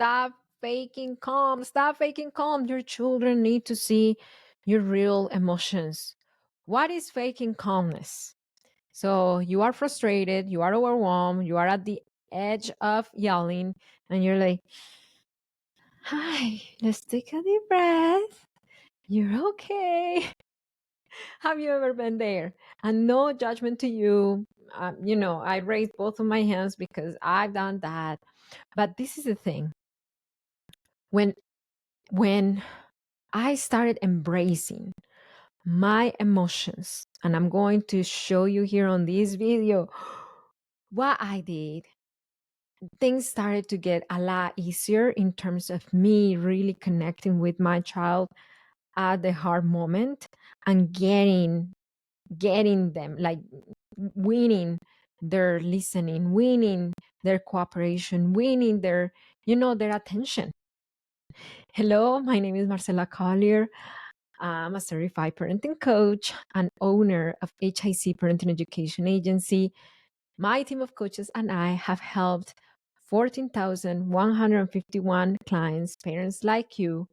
Stop faking calm. Stop faking calm. Your children need to see your real emotions. What is faking calmness? So you are frustrated, you are overwhelmed, you are at the edge of yelling, and you're like, hi, let's take a deep breath. You're okay. Have you ever been there? And no judgment to you. I raised both of my hands because I've done that. But this is the thing. When I started embracing my emotions, and I'm going to show you here on this video what I did, things started to get a lot easier in terms of me really connecting with my child at the hard moment and getting them, like winning their listening, winning their cooperation, winning their attention. Hello, my name is Marcela Collier. I'm a certified parenting coach and owner of HIC Parenting Education Agency. My team of coaches and I have helped 14,151 clients, parents like you,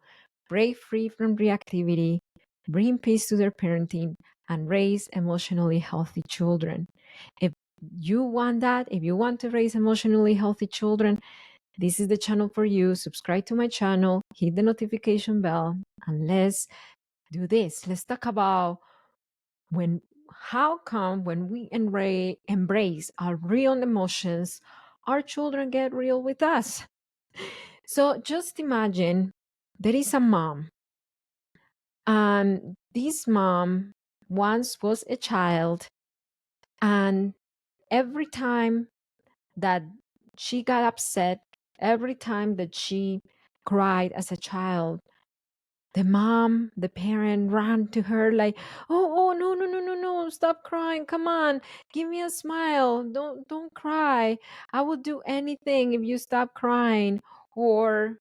break free from reactivity, bring peace to their parenting, and raise emotionally healthy children. If you want that, if you want to raise emotionally healthy children, this is the channel for you. Subscribe to my channel, hit the notification bell, and let's do this. Let's talk about how come when we embrace our real emotions, our children get real with us. So just imagine there is a mom, and this mom once was a child, and every time that she got upset, every time that she cried as a child, the parent ran to her like, oh, no, no, no, no, no, stop crying. Come on, give me a smile. Don't cry. I will do anything if you stop crying. Or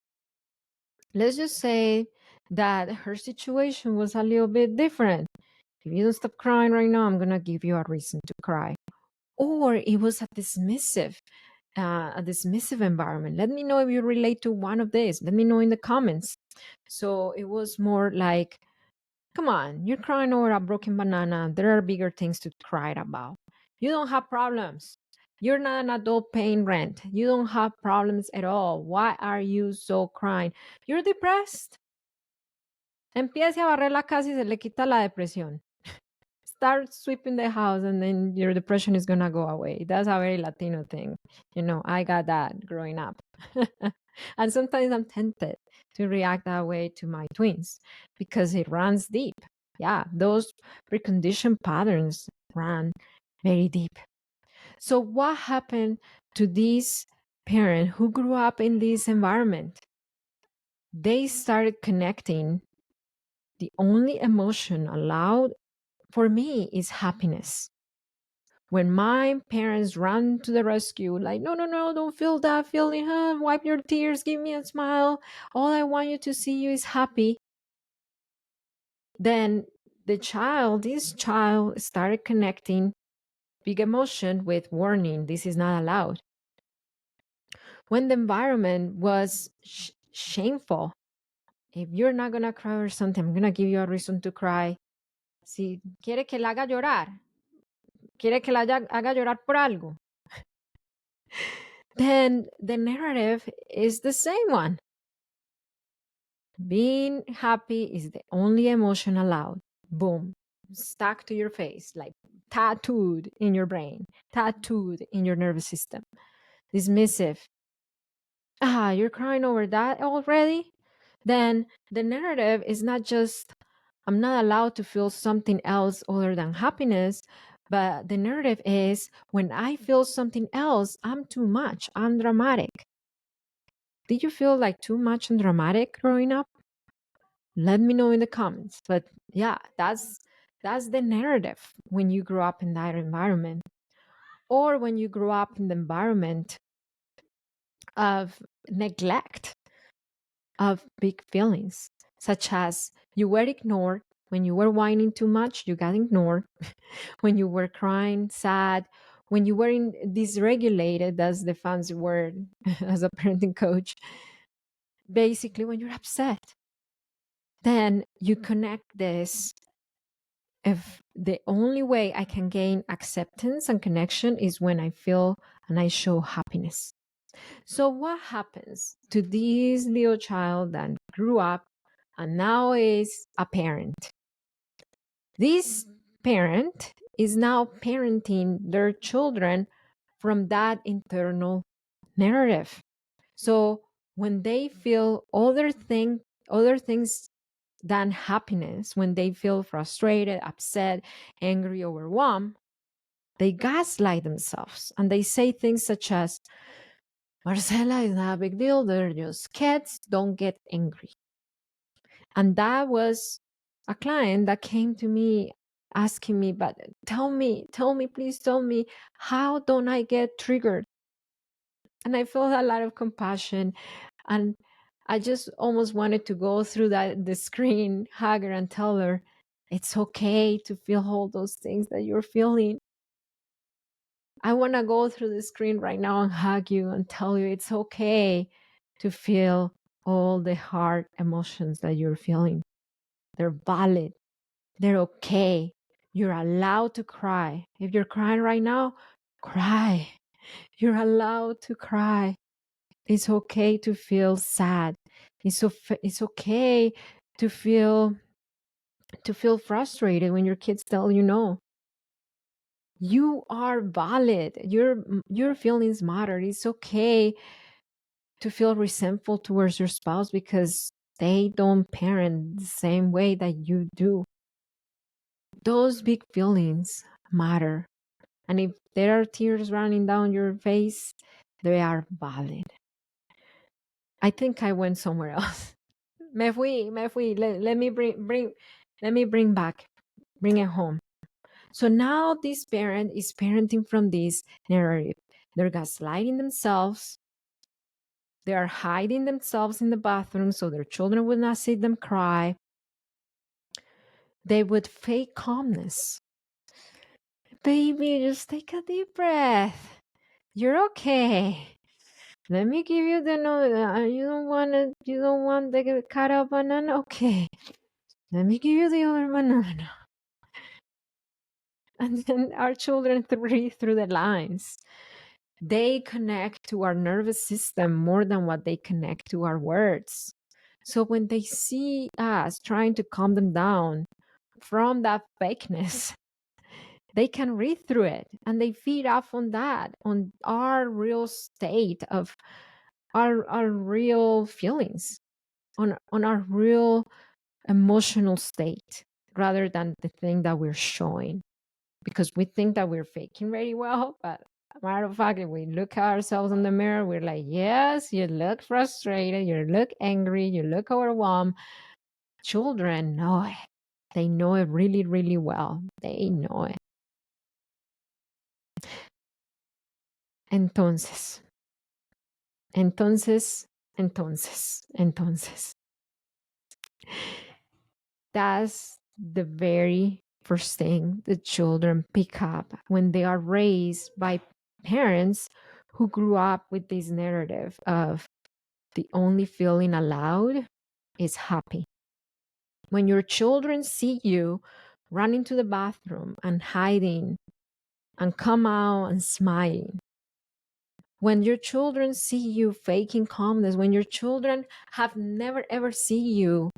let's just say that her situation was a little bit different. If you don't stop crying right now, I'm going to give you a reason to cry. Or it was a dismissive environment. Let me know if you relate to one of these. Let me know in the comments. So it was more like, come on, you're crying over a broken banana. There are bigger things to cry about. You don't have problems. You're not an adult paying rent. You don't have problems at all. Why are you so crying? You're depressed. Empiece a barrer la casa y se le quita la depresión. Start sweeping the house and then your depression is going to go away. That's a very Latino thing. I got that growing up. And sometimes I'm tempted to react that way to my twins because it runs deep. Yeah, those preconditioned patterns run very deep. So what happened to this parent who grew up in this environment? They started connecting. The only emotion allowed for me is happiness. When my parents ran to the rescue, like, no, no, no, don't feel that feeling, huh? Wipe your tears, give me a smile. All I want you to see you is happy. Then this child started connecting big emotion with warning. This is not allowed. When the environment was shameful, if you're not going to cry or something, I'm going to give you a reason to cry. Si quiere que la haga llorar, quiere que la haga llorar por algo, then the narrative is the same one. Being happy is the only emotion allowed. Boom. Stuck to your face, like tattooed in your brain, tattooed in your nervous system. Dismissive. You're crying over that already? Then the narrative is not just, I'm not allowed to feel something else other than happiness, but the narrative is, when I feel something else, I'm too much, I'm dramatic. Did you feel like too much and dramatic growing up? Let me know in the comments. But yeah, that's the narrative when you grow up in that environment. Or when you grow up in the environment of neglect of big feelings, such as you were ignored. When you were whining too much, you got ignored. When you were crying, sad, when you were dysregulated, that's the fancy word as a parenting coach, basically when you're upset. Then you connect this. If the only way I can gain acceptance and connection is when I feel and I show happiness. So what happens to this little child that grew up and now is a parent? This parent is now parenting their children from that internal narrative. So when they feel other things than happiness, when they feel frustrated, upset, angry, overwhelmed, they gaslight themselves and they say things such as, Marcela, is not a big deal. They're just kids. Don't get angry. And that was a client that came to me asking me, but tell me, please tell me, how don't I get triggered? And I felt a lot of compassion. And I just almost wanted to go through the screen, hug her and tell her, it's okay to feel all those things that you're feeling. I want to go through the screen right now and hug you and tell you it's okay to feel all the hard emotions that you're feeling. They're valid. They're okay. You're allowed to cry. If you're crying right now, cry. You're allowed to cry. It's okay to feel sad. It's okay to feel frustrated when your kids tell you no. You are valid. Your feelings matter. It's okay to feel resentful towards your spouse because they don't parent the same way that you do. Those big feelings matter. And if there are tears running down your face, they are valid. I think I went somewhere else. Me fui. Let me bring it home. So now this parent is parenting from this narrative. They're gaslighting themselves. They are hiding themselves in the bathroom so their children would not see them cry. They would fake calmness. Baby, just take a deep breath. You're okay. Let me give you the no. You don't want the cut up banana. Okay. Let me give you the other banana. And then our children read through the lines. They connect to our nervous system more than what they connect to our words. So when they see us trying to calm them down from that fakeness, they can read through it and they feed off on that, on our real state of our real feelings, on our real emotional state, rather than the thing that we're showing. Because we think that we're faking very well, but matter of fact, if we look at ourselves in the mirror, we're like, yes, you look frustrated, you look angry, you look overwhelmed. Children know it. They know it really, really well. They know it. Entonces, that's the very first thing the children pick up when they are raised by parents who grew up with this narrative of the only feeling allowed is happy. When your children see you run into the bathroom and hiding and come out and smiling, when your children see you faking calmness, when your children have never ever seen you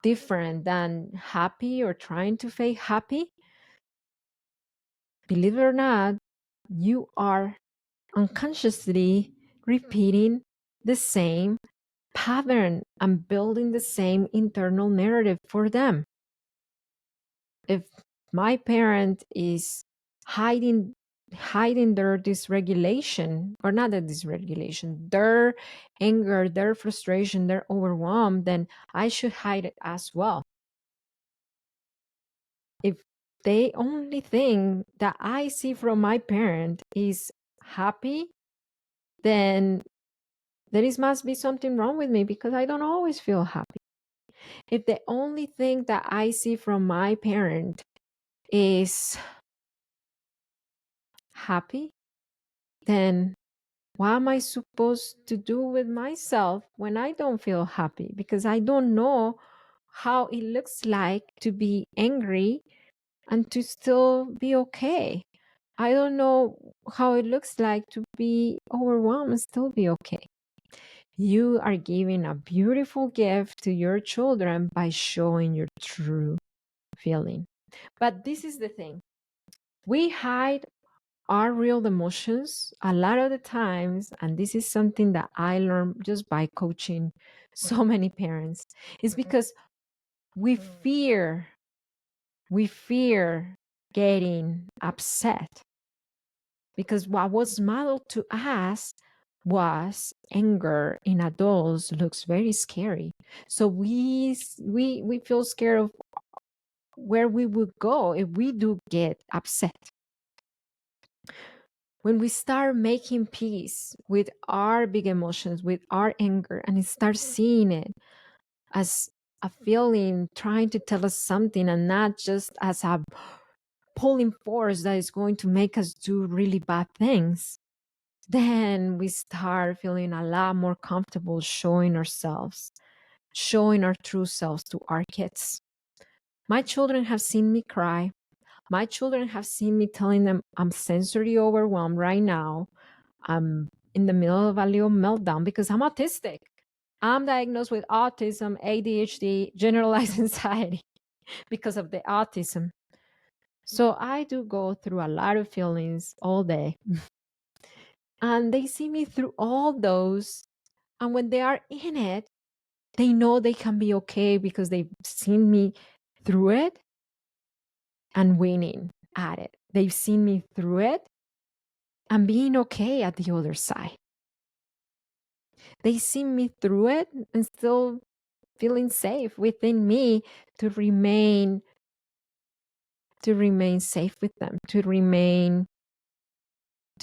different than happy or trying to fake happy, believe it or not, you are unconsciously repeating the same pattern and building the same internal narrative for them. If my parent is hiding their dysregulation, or not a dysregulation, their anger, their frustration, their overwhelm, then I should hide it as well. If the only thing that I see from my parent is happy, then there must be something wrong with me because I don't always feel happy. If the only thing that I see from my parent is happy, then What am I supposed to do with myself when I don't feel happy? Because I don't know how it looks like to be angry and to still be okay. I don't know how it looks like to be overwhelmed and still be okay. You are giving a beautiful gift to your children by showing your true feeling. But this is the thing, we hide our real emotions a lot of the times, and this is something that I learned just by coaching so many parents, is because we fear getting upset, because what was modeled to us was anger in adults looks very scary. So we feel scared of where we would go if we do get upset. When we start making peace with our big emotions, with our anger, and start seeing it as a feeling trying to tell us something and not just as a pulling force that is going to make us do really bad things, then we start feeling a lot more comfortable showing ourselves, showing our true selves to our kids. My children have seen me cry. My children have seen me telling them I'm sensory overwhelmed right now. I'm in the middle of a little meltdown because I'm autistic. I'm diagnosed with autism, ADHD, generalized anxiety because of the autism. So I do go through a lot of feelings all day. And they see me through all those. And when they are in it, they know they can be okay because they've seen me through it and winning at it. They've seen me through it and being okay at the other side. They see me through it and still feeling safe within me to remain safe with them, to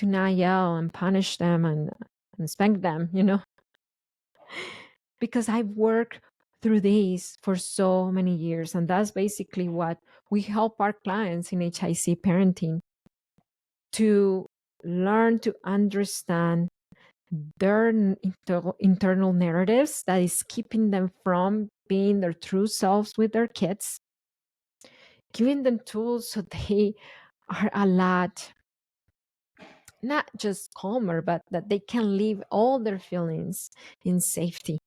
not yell and punish them and spank them, because I've worked through these for so many years. And that's basically what we help our clients in HIC parenting, to learn to understand their internal narratives that is keeping them from being their true selves with their kids, giving them tools so they are a lot not just calmer, but that they can leave all their feelings in safety.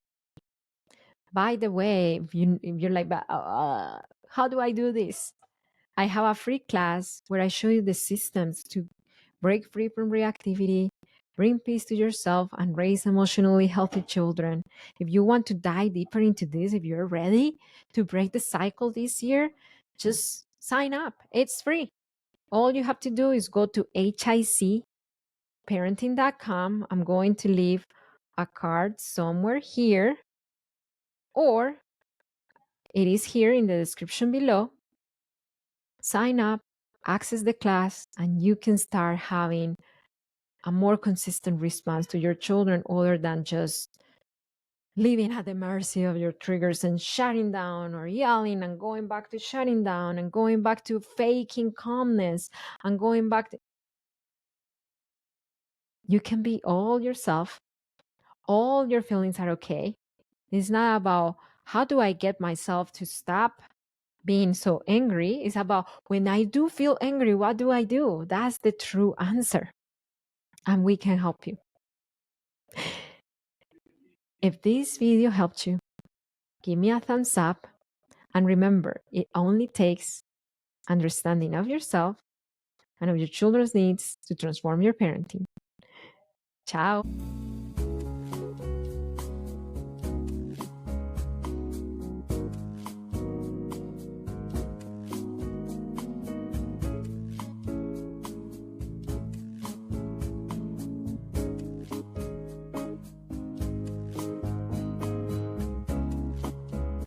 By the way, if you're like, how do I do this? I have a free class where I show you the systems to break free from reactivity, bring peace to yourself, and raise emotionally healthy children. If you want to dive deeper into this, if you're ready to break the cycle this year, just sign up. It's free. All you have to do is go to hicparenting.com. I'm going to leave a card somewhere here, or it is here in the description below. Sign up, access the class, and you can start having a more consistent response to your children other than just living at the mercy of your triggers and shutting down or yelling and going back to shutting down and going back to faking calmness and going back to... You can be all yourself. All your feelings are okay. It's not about how do I get myself to stop being so angry. It's about when I do feel angry, what do I do? That's the true answer. And we can help you. If this video helped you, give me a thumbs up. And remember, it only takes understanding of yourself and of your children's needs to transform your parenting. Ciao.